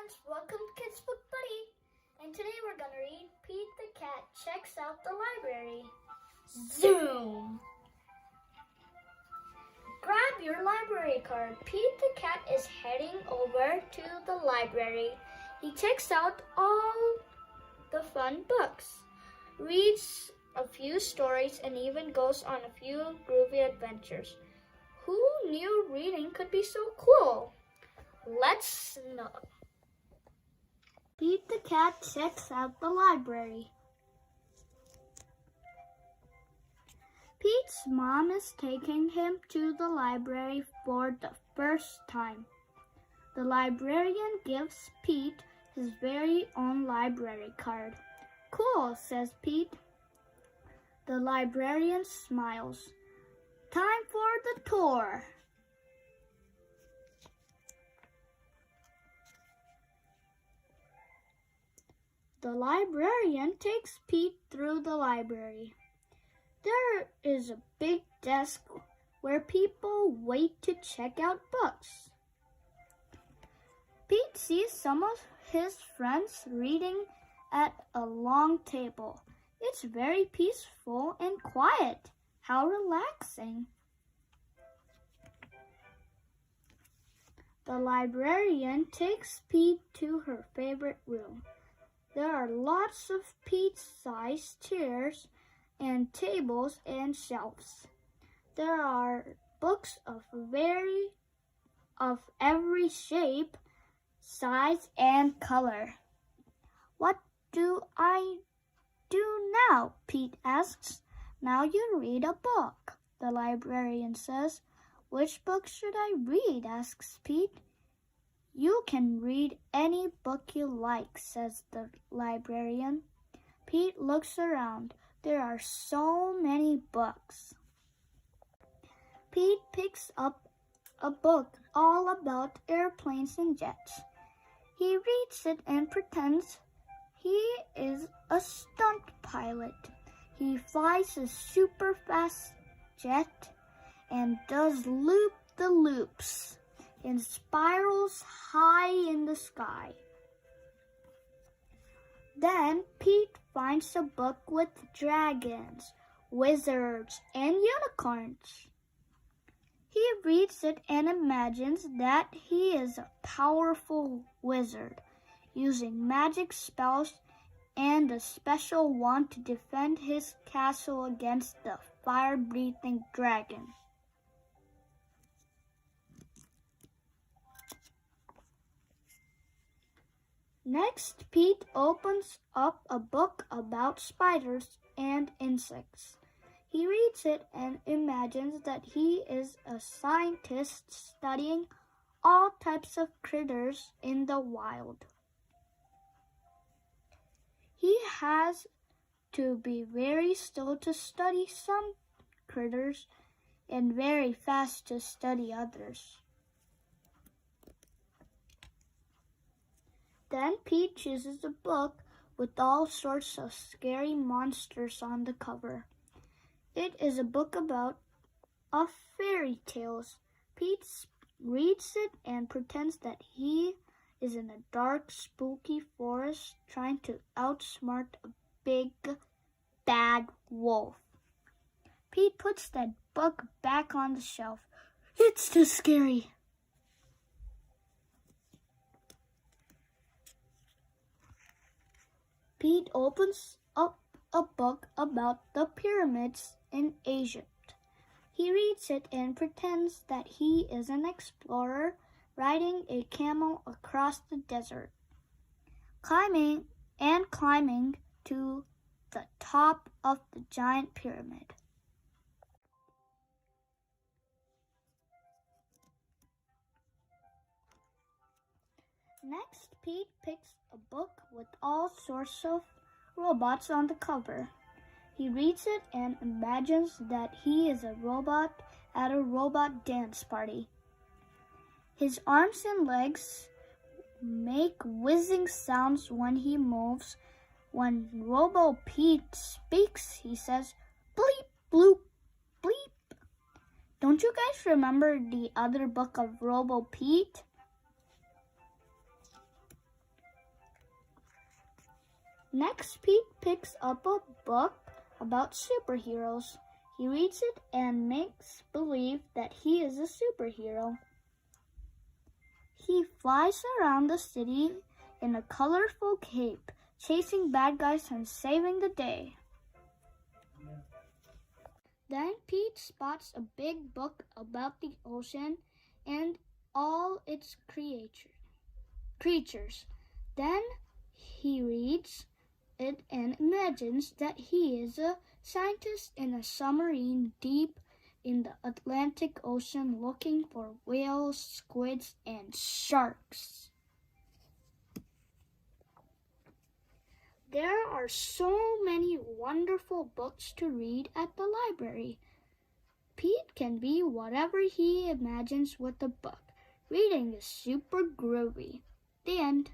friends, welcome to Kids Book Buddy. And today we're going to read Pete the Cat Checks Out the Library. Zoom! Grab your library card. Pete the Cat is heading over to the library. He checks out all the fun books, reads a few stories, and even goes on a few groovy adventures. Who knew reading could be so cool? Let's know. Pete the Cat checks out the library. Pete's mom is taking him to the library for the first time. The librarian gives Pete his very own library card. Cool, says Pete. The librarian smiles. Time for the tour. The librarian takes Pete through the library. There is a big desk where people wait to check out books. Pete sees some of his friends reading at a long table. It's very peaceful and quiet. How relaxing. The librarian takes Pete to her favorite room. There are lots of Pete-sized chairs and tables and shelves. There are books of every shape, size, and color. What do I do now? Pete asks. Now you read a book, the librarian says. Which book should I read? Asks Pete. You can read any book you like, says the librarian. Pete looks around. There are so many books. Pete picks up a book all about airplanes and jets. He reads it and pretends he is a stunt pilot. He flies a super fast jet and does loop-the-loops and spirals high in the sky. Then Pete finds a book with dragons, wizards, and unicorns. He reads it and imagines that he is a powerful wizard, using magic spells and a special wand to defend his castle against the fire-breathing dragon. Next, Pete opens up a book about spiders and insects. He reads it and imagines that he is a scientist studying all types of critters in the wild. He has to be very still to study some critters and very fast to study others. Then Pete chooses a book with all sorts of scary monsters on the cover. It is a book about fairy tales. Pete reads it and pretends that he is in a dark, spooky forest trying to outsmart a big, bad wolf. Pete puts that book back on the shelf. It's too scary. Pete opens up a book about the pyramids in Egypt. He reads it and pretends that he is an explorer riding a camel across the desert, climbing to the top of the giant pyramid. Next, Pete picks a book with all sorts of robots on the cover. He reads it and imagines that he is a robot at a robot dance party. His arms and legs make whizzing sounds when he moves. When Robo Pete speaks, he says, bleep, bloop, bleep. Don't you guys remember the other book of Robo Pete? Next, Pete picks up a book about superheroes. He reads it and makes believe that he is a superhero. He flies around the city in a colorful cape, chasing bad guys and saving the day. Then Pete spots a big book about the ocean and all its creatures. Then he reads it and imagines that he is a scientist in a submarine deep in the Atlantic Ocean looking for whales, squids, and sharks. There are so many wonderful books to read at the library. Pete can be whatever he imagines with the book. Reading is super groovy. The end.